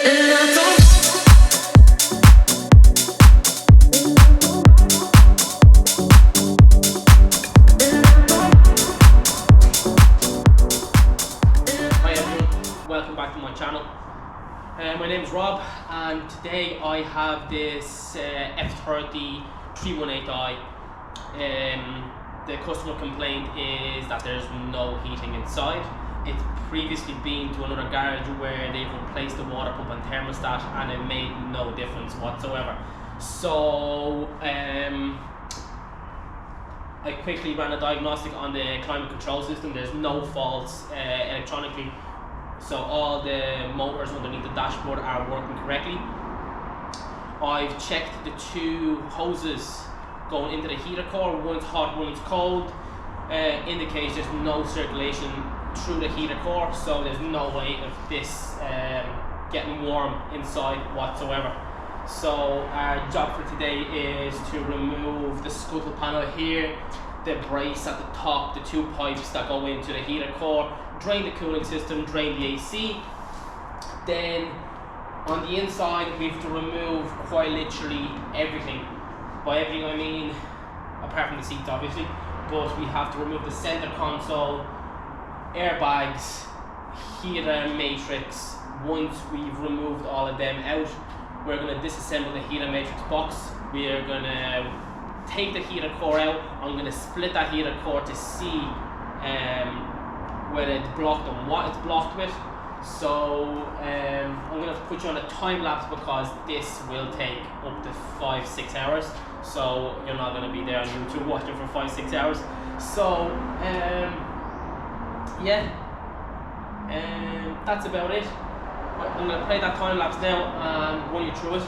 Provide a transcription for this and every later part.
Welcome back to my channel. My name is Rob, and today I have this F30 318i. The customer complaint is that there's no heating inside. It's previously been to another garage where they've replaced the water pump and thermostat and it made no difference whatsoever. So I quickly ran a diagnostic on the climate control system. There's no faults electronically. So all the motors underneath the dashboard are working correctly. I've checked the two hoses going into the heater core. One's hot, one's cold. Indicates there's no circulation through the heater core, so there's no way of this getting warm inside whatsoever. So our job for today is to remove the scuttle panel here, the brace at the top, the two pipes that go into the heater core, drain the cooling system, drain the AC. Then on the inside we have to remove quite literally everything. By everything I mean, apart from the seats obviously, but we have to remove the center console, airbags, heater matrix. Once we've removed all of them out, we're going to disassemble the heater matrix box. We are going to take the heater core out. I'm going to split that heater core to see whether it's blocked and what it's blocked with. So I'm going to put you on a time lapse because this will take up to 5-6 hours. So you're not going to be there on YouTube watching for 5-6 hours. So yeah, that's about it. I'm going to play that time lapse now and run you through it.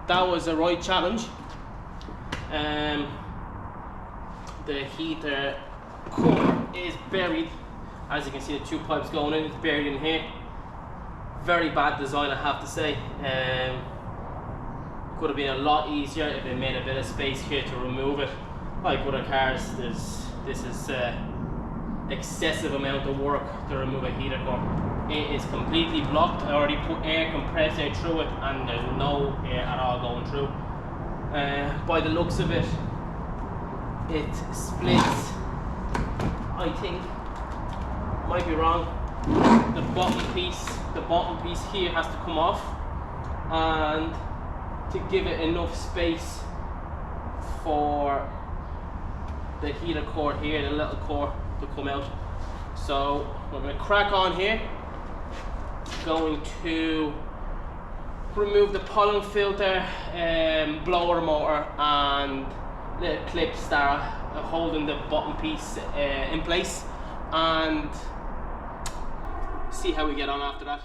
that was the right challenge. The heater core is buried. As you can see, the two pipes going in, it's buried in here. Very bad design, I have to say. Could have been a lot easier if they made a bit of space here to remove it. Like other cars, this is excessive amount of work to remove a heater core. It is completely blocked. I already put air compressor through it and there's no air at all going through. By the looks of it, it splits, I think, might be wrong, the bottom piece here has to come off, and to give it enough space for the heater core here, the little core, to come out. So we're going to crack on here. Going to remove the pollen filter, blower motor, and little clips that are holding the bottom piece in place, and see how we get on after that.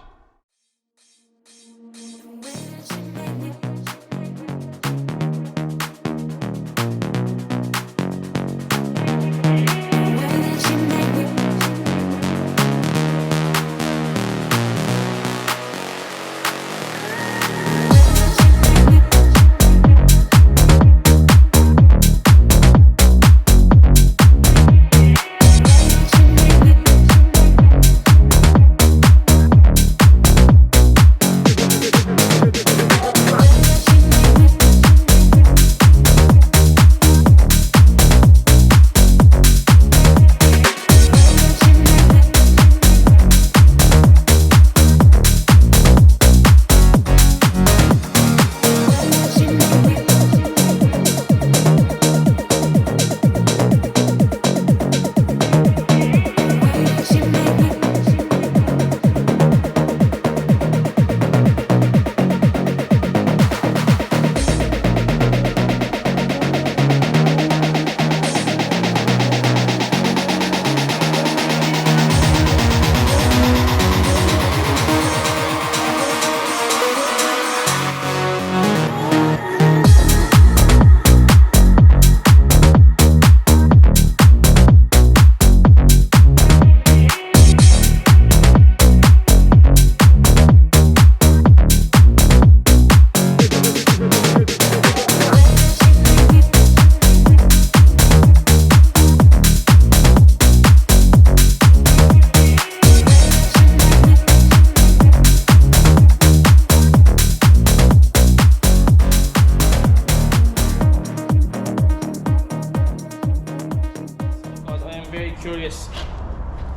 Curious.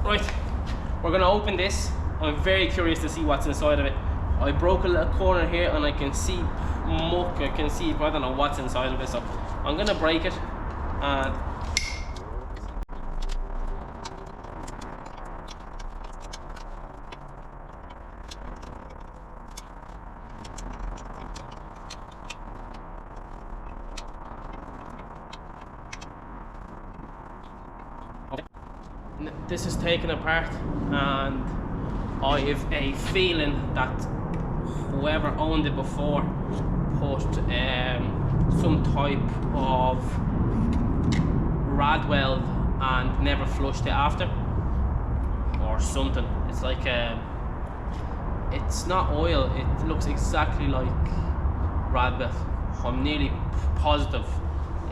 Right, we're gonna open this. I'm very curious to see what's inside of it. I broke a little corner here and I can see muck, I can see, I don't know what's inside of it, so I'm gonna break it and this is taken apart, and I have a feeling that whoever owned it before put some type of rad weld and never flushed it after, or something. It's like it's not oil, it looks exactly like rad weld. I'm nearly positive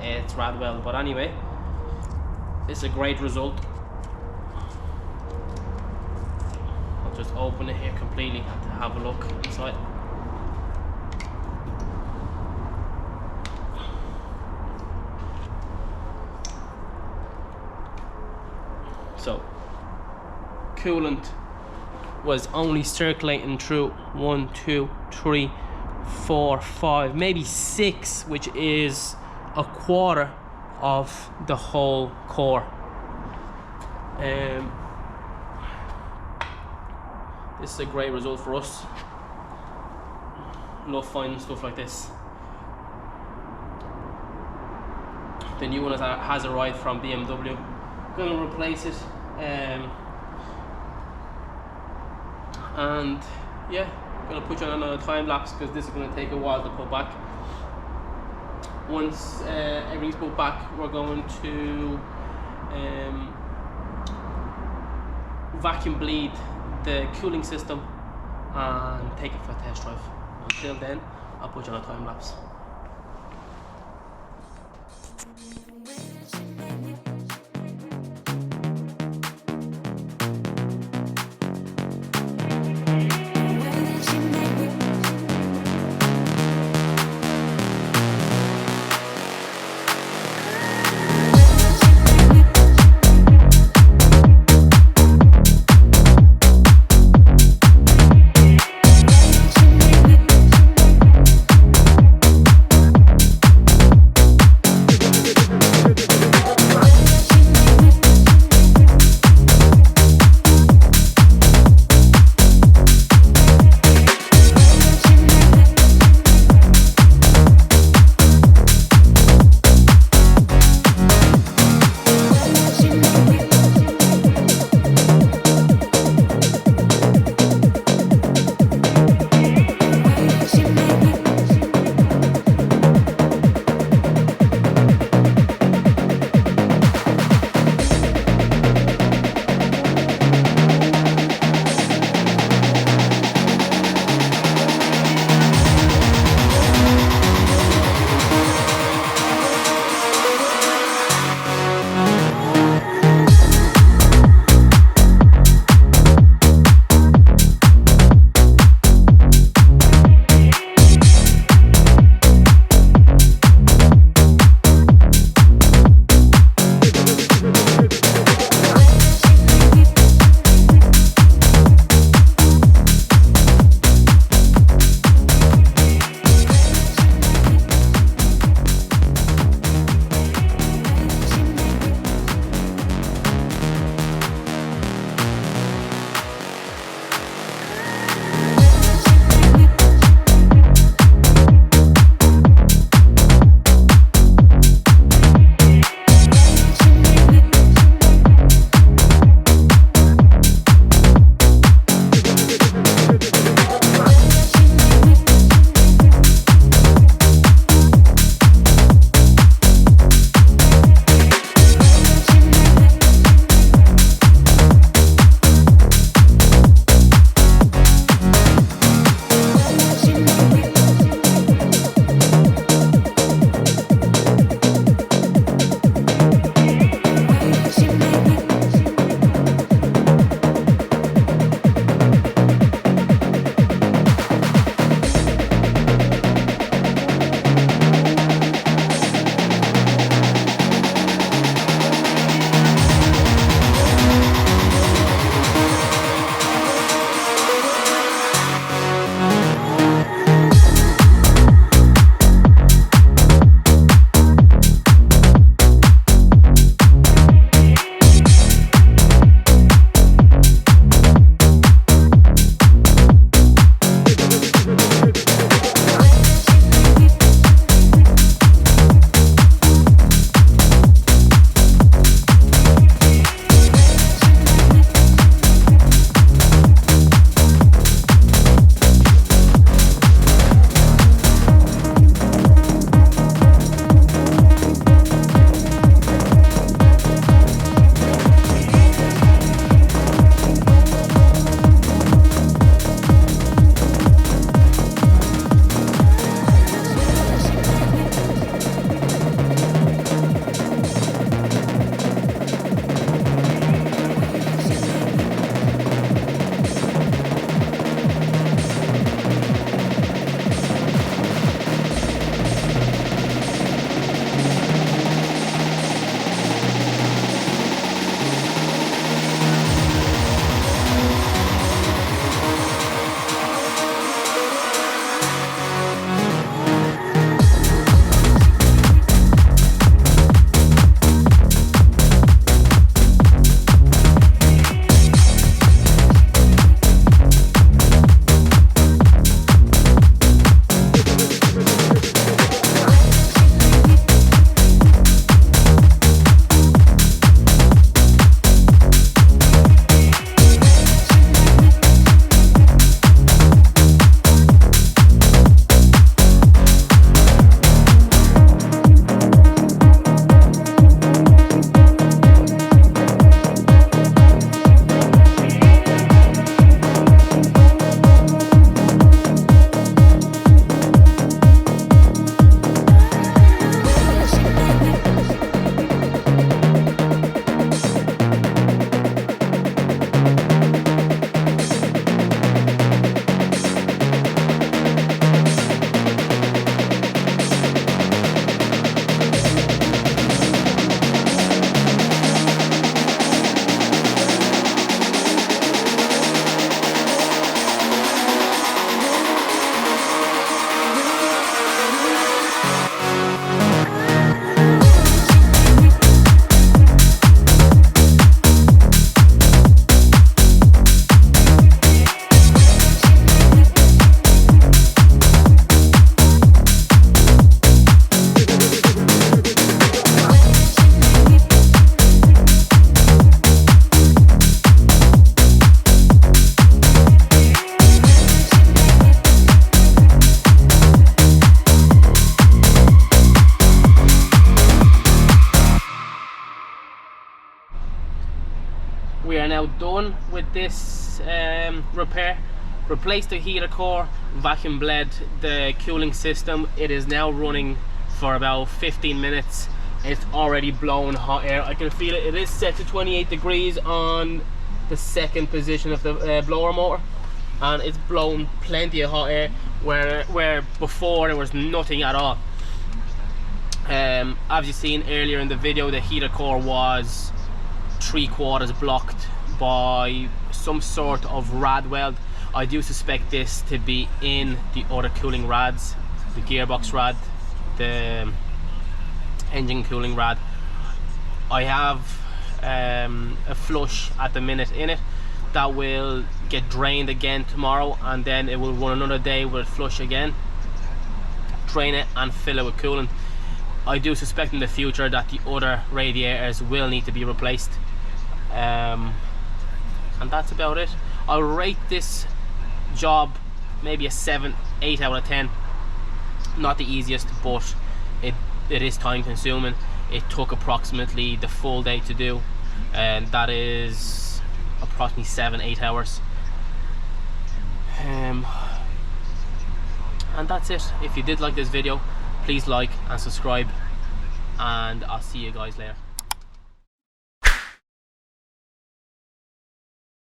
it's rad weld, but anyway, it's a great result. Just open it here completely to have a look inside. So coolant was only circulating through 1, 2, 3, 4, 5, maybe 6, which is a quarter of the whole core. This is a great result for us. Love finding stuff like this. The new one has arrived from BMW. Gonna replace it, and yeah, gonna put you on another time lapse because this is gonna take a while to put back. Once everything's put back, we're going to vacuum bleed the cooling system and take it for a test drive. Until then, I'll put you on a time lapse. now done with this repair. Replaced the heater core, vacuum bled the cooling system. It is now running for about 15 minutes. It's already blowing hot air. I can feel it. It is set to 28 degrees on the second position of the blower motor, and it's blowing plenty of hot air where before there was nothing at all. As you've seen earlier in the video, the heater core was 3/4 blocked by some sort of rad weld. I do suspect this to be in the other cooling rads, the gearbox rad, the engine cooling rad. I have a flush at the minute in it that will get drained again tomorrow, and then it will run another day with flush again, drain it and fill it with coolant. I do suspect in the future that the other radiators will need to be replaced, and that's about it. I'll rate this job maybe a 7-8 out of 10. Not the easiest, but it is time consuming. It took approximately the full day to do, and that is approximately 7-8 hours. And that's it. If you did like this video, please like and subscribe, and I'll see you guys later.